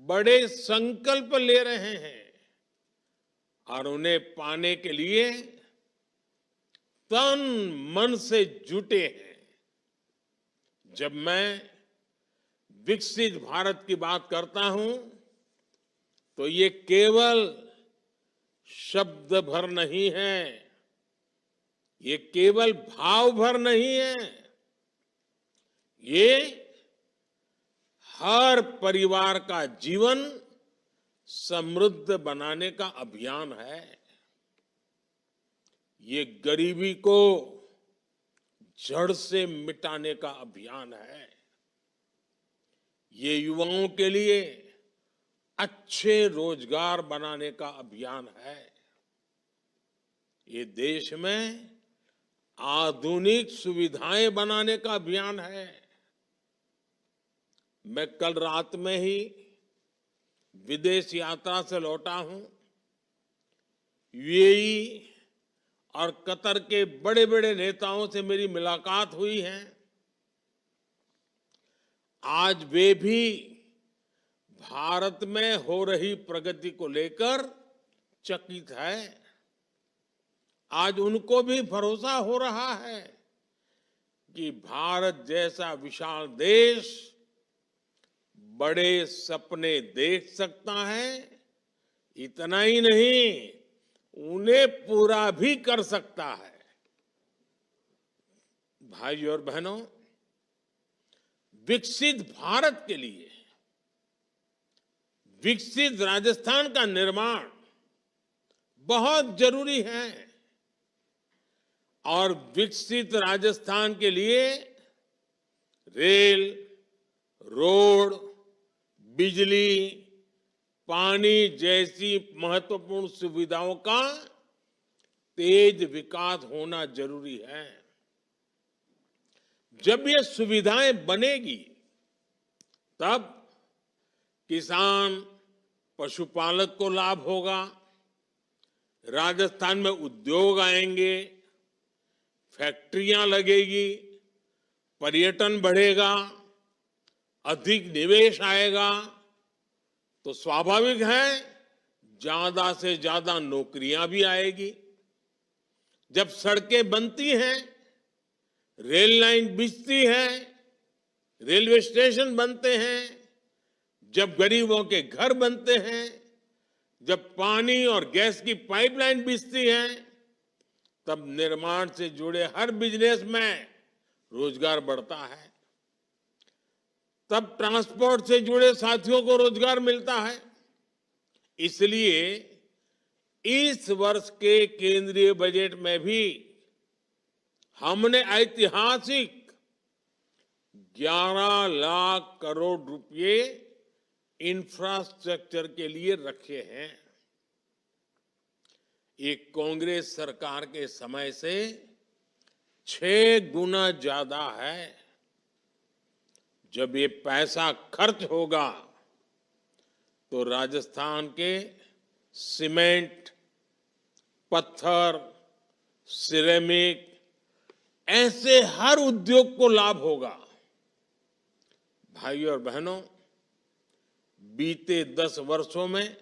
बड़े संकल्प ले रहे हैं और उन्हें पाने के लिए तन मन से जुटे हैं। जब मैं विकसित भारत की बात करता हूं तो ये केवल शब्द भर नहीं है, ये केवल भाव भर नहीं है, ये हर परिवार का जीवन समृद्ध बनाने का अभियान है। ये गरीबी को जड़ से मिटाने का अभियान है। ये युवाओं के लिए अच्छे रोजगार बनाने का अभियान है। ये देश में आधुनिक सुविधाएं बनाने का अभियान है। मैं कल रात में ही विदेश यात्रा से लौटा हूं। यूएई और कतर के बड़े बड़े नेताओं से मेरी मुलाकात हुई है। आज वे भी भारत में हो रही प्रगति को लेकर चकित है। आज उनको भी भरोसा हो रहा है कि भारत जैसा विशाल देश बड़े सपने देख सकता है। इतना ही नहीं, उन्हें पूरा भी कर सकता है। भाइयों और बहनों, विकसित भारत के लिए विकसित राजस्थान का निर्माण बहुत जरूरी है और विकसित राजस्थान के लिए रेल, रोड, बिजली, पानी जैसी महत्वपूर्ण सुविधाओं का तेज विकास होना जरूरी है। जब ये सुविधाएं बनेगी तब किसान, पशुपालक को लाभ होगा, राजस्थान में उद्योग आएंगे, फैक्ट्रियां लगेगी, पर्यटन बढ़ेगा, अधिक निवेश आएगा, तो स्वाभाविक है ज्यादा से ज्यादा नौकरियां भी आएगी। जब सड़कें बनती हैं, रेल लाइन बिछती है, रेलवे स्टेशन बनते हैं, जब गरीबों के घर बनते हैं, जब पानी और गैस की पाइपलाइन बिछती है, तब निर्माण से जुड़े हर बिजनेस में रोजगार बढ़ता है। तब ट्रांसपोर्ट से जुड़े साथियों को रोजगार मिलता है। इसलिए इस वर्ष के केंद्रीय बजट में भी हमने ऐतिहासिक 11 लाख करोड़ रुपए इंफ्रास्ट्रक्चर के लिए रखे हैं। ये कांग्रेस सरकार के समय से 6 गुना ज्यादा है। जब ये पैसा खर्च होगा तो राजस्थान के सीमेंट, पत्थर, सिरेमिक ऐसे हर उद्योग को लाभ होगा। भाइयों और बहनों, बीते 10 वर्षों में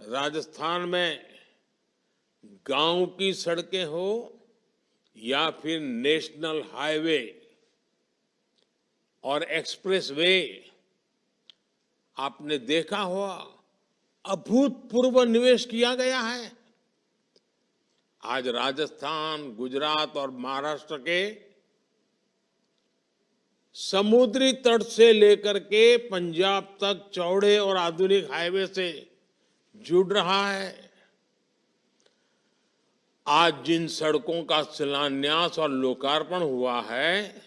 राजस्थान में गांव की सड़कें हो या फिर नेशनल हाईवे और एक्सप्रेसवे, आपने देखा होगा अभूतपूर्व निवेश किया गया है। आज राजस्थान, गुजरात और महाराष्ट्र के समुद्री तट से लेकर के पंजाब तक चौड़े और आधुनिक हाईवे से जुड़ रहा है। आज जिन सड़कों का शिलान्यास और लोकार्पण हुआ है,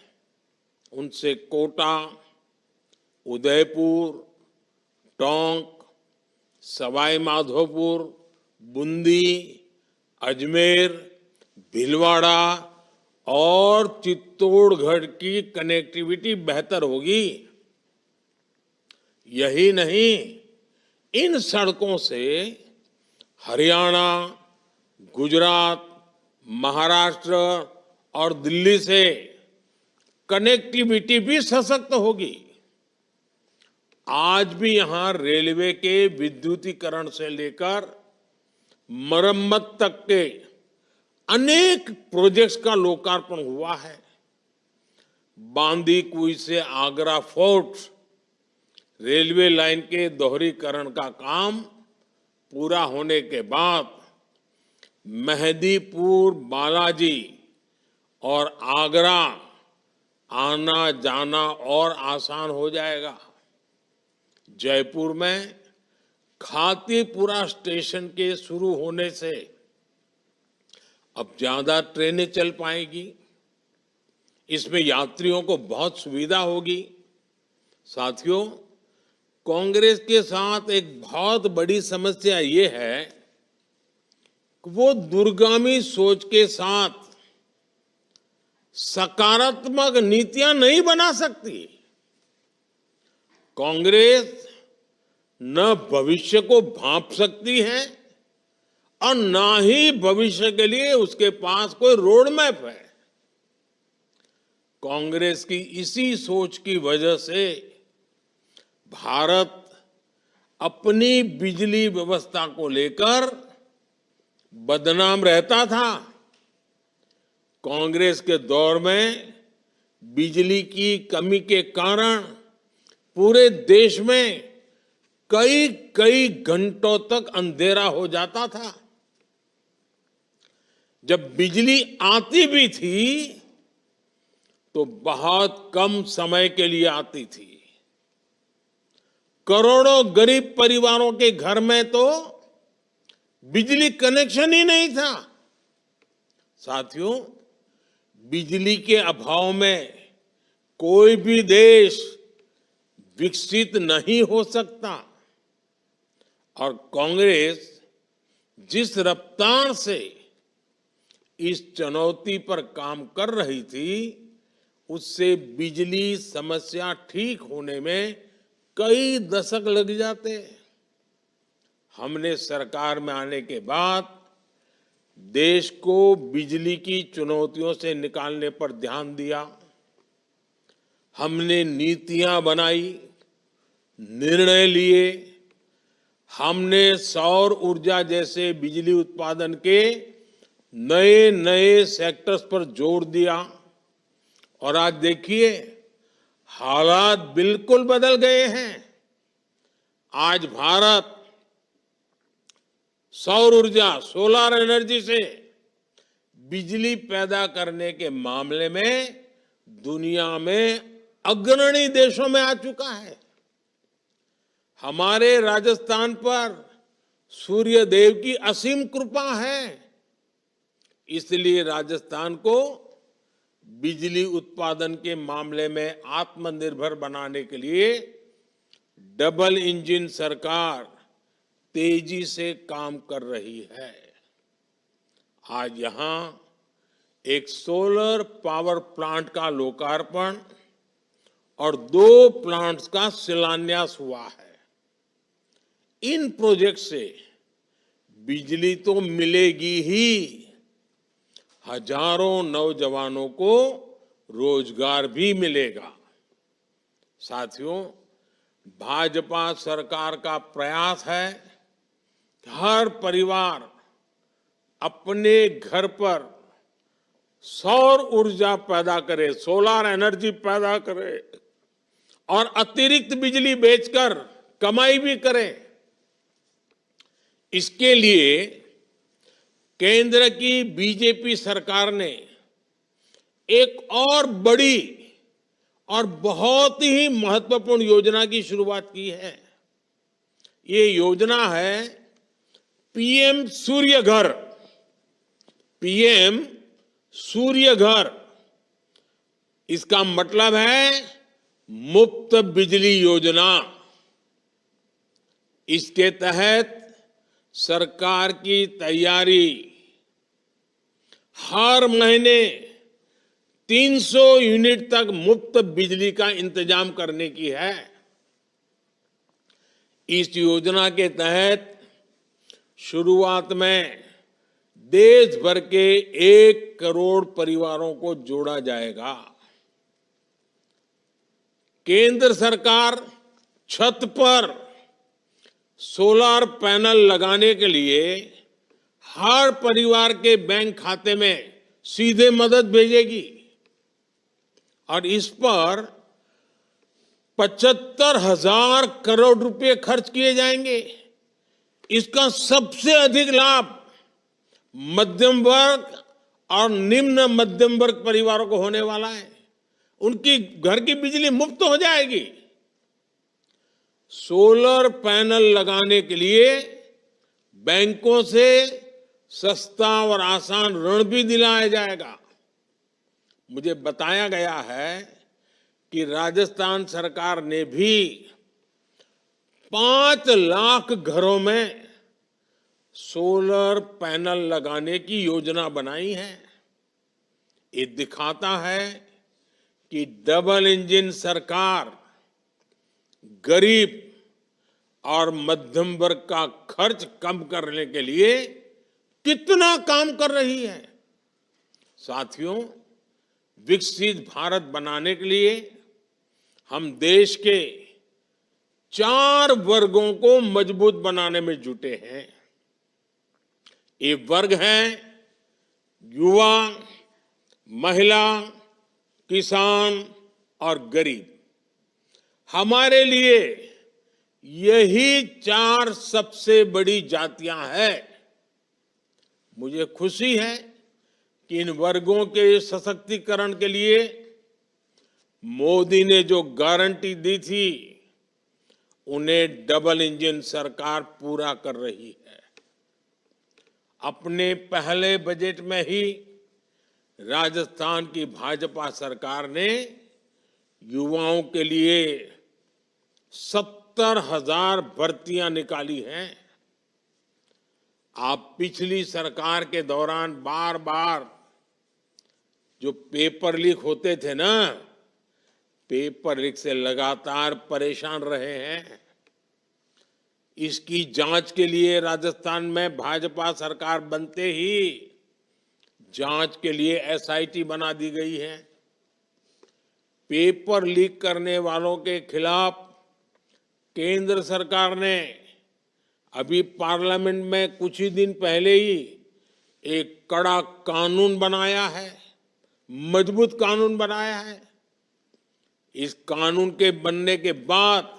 उनसे कोटा, उदयपुर, टोंक, सवाई माधोपुर, बूंदी, अजमेर, भीलवाड़ा और चित्तौड़गढ़ की कनेक्टिविटी बेहतर होगी। यही नहीं, इन सड़कों से हरियाणा, गुजरात, महाराष्ट्र और दिल्ली से कनेक्टिविटी भी सशक्त होगी। आज भी यहां रेलवे के विद्युतीकरण से लेकर मरम्मत तक के अनेक प्रोजेक्ट्स का लोकार्पण हुआ है। बांदीकुई से आगरा फोर्ट रेलवे लाइन के दोहरीकरण का काम पूरा होने के बाद मेहदीपुर, बालाजी और आगरा आना जाना और आसान हो जाएगा। जयपुर में खातीपुरा स्टेशन के शुरू होने से अब ज्यादा ट्रेनें चल पाएगी। इसमें यात्रियों को बहुत सुविधा होगी। साथियों, कांग्रेस के साथ एक बहुत बड़ी समस्या ये है कि वो दूरगामी सोच के साथ सकारात्मक नीतियां नहीं बना सकती। कांग्रेस न भविष्य को भांप सकती है और न ही भविष्य के लिए उसके पास कोई रोड मैप है। कांग्रेस की इसी सोच की वजह से भारत अपनी बिजली व्यवस्था को लेकर बदनाम रहता था। कांग्रेस के दौर में बिजली की कमी के कारण पूरे देश में कई कई घंटों तक अंधेरा हो जाता था। जब बिजली आती भी थी तो बहुत कम समय के लिए आती थी। करोड़ों गरीब परिवारों के घर में तो बिजली कनेक्शन ही नहीं था। साथियों, बिजली के अभाव में कोई भी देश विकसित नहीं हो सकता। और कांग्रेस जिस रफ्तार से इस चुनौती पर काम कर रही थी, उससे बिजली समस्या ठीक होने में कई दशक लग जाते। हमने सरकार में आने के बाद देश को बिजली की चुनौतियों से निकालने पर ध्यान दिया। हमने नीतियां बनाई, निर्णय लिए। हमने सौर ऊर्जा जैसे बिजली उत्पादन के नए नए सेक्टर्स पर जोर दिया। और आज देखिए, हालात बिल्कुल बदल गए हैं। आज भारत सौर ऊर्जा, सोलर एनर्जी से बिजली पैदा करने के मामले में दुनिया में अग्रणी देशों में आ चुका है। हमारे राजस्थान पर सूर्य देव की असीम कृपा है। इसलिए राजस्थान को बिजली उत्पादन के मामले में आत्मनिर्भर बनाने के लिए डबल इंजन सरकार तेजी से काम कर रही है। आज यहां एक सोलर पावर प्लांट का लोकार्पण और 2 प्लांट्स का शिलान्यास हुआ है। इन प्रोजेक्ट से बिजली तो मिलेगी ही, हजारों नौजवानों को रोजगार भी मिलेगा। साथियों, भाजपा सरकार का प्रयास है कि हर परिवार अपने घर पर सौर ऊर्जा पैदा करे, सोलर एनर्जी पैदा करे और अतिरिक्त बिजली बेचकर कमाई भी करे। इसके लिए केंद्र की बीजेपी सरकार ने एक और बड़ी और बहुत ही महत्वपूर्ण योजना की शुरुआत की है। ये योजना है पीएम सूर्य घर। पीएम सूर्य घर, इसका मतलब है मुफ्त बिजली योजना। इसके तहत सरकार की तैयारी हर महीने 300 यूनिट तक मुफ्त बिजली का इंतजाम करने की है। इस योजना के तहत शुरुआत में देश भर के 1 करोड़ परिवारों को जोड़ा जाएगा। केंद्र सरकार छत पर सोलर पैनल लगाने के लिए हर परिवार के बैंक खाते में सीधे मदद भेजेगी और इस पर 75,000 करोड़ रुपए खर्च किए जाएंगे। इसका सबसे अधिक लाभ मध्यम वर्ग और निम्न मध्यम वर्ग परिवारों को होने वाला है। उनकी घर की बिजली मुफ्त हो जाएगी। सोलर पैनल लगाने के लिए बैंकों से सस्ता और आसान ऋण भी दिलाया जाएगा। मुझे बताया गया है कि राजस्थान सरकार ने भी 5 लाख घरों में सोलर पैनल लगाने की योजना बनाई है। ये दिखाता है कि डबल इंजन सरकार गरीब और मध्यम वर्ग का खर्च कम करने के लिए कितना काम कर रही है। साथियों, विकसित भारत बनाने के लिए हम देश के 4 वर्गों को मजबूत बनाने में जुटे हैं। ये वर्ग हैं युवा, महिला, किसान और गरीब। हमारे लिए यही 4 सबसे बड़ी जातियां हैं। मुझे खुशी है कि इन वर्गों के सशक्तिकरण के लिए मोदी ने जो गारंटी दी थी उन्हें डबल इंजन सरकार पूरा कर रही है। अपने पहले बजट में ही राजस्थान की भाजपा सरकार ने युवाओं के लिए 70,000 भर्तियां निकाली हैं। आप पिछली सरकार के दौरान बार बार जो पेपर लीक होते थे ना, पेपर लीक से लगातार परेशान रहे हैं। इसकी जांच के लिए राजस्थान में भाजपा सरकार बनते ही जांच के लिए एसआईटी बना दी गई है। पेपर लीक करने वालों के खिलाफ केंद्र सरकार ने अभी पार्लियामेंट में कुछ ही दिन पहले ही एक कड़ा कानून बनाया है, मजबूत कानून बनाया है। इस कानून के बनने के बाद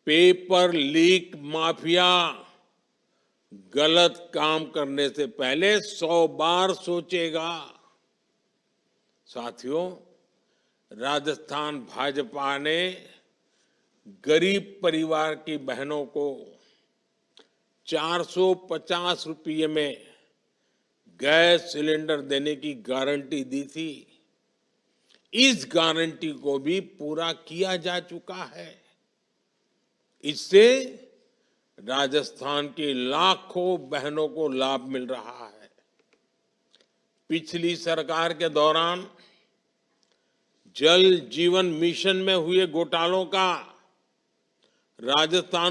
पेपर लीक माफिया गलत काम करने से पहले 100 बार सोचेगा। साथियों, राजस्थान भाजपा ने गरीब परिवार की बहनों को 450 रुपये में गैस सिलेंडर देने की गारंटी दी थी। इस गारंटी को भी पूरा किया जा चुका है। इससे राजस्थान की लाखों बहनों को लाभ मिल रहा है। पिछली सरकार के दौरान जल जीवन मिशन में हुए घोटालों का राजस्थान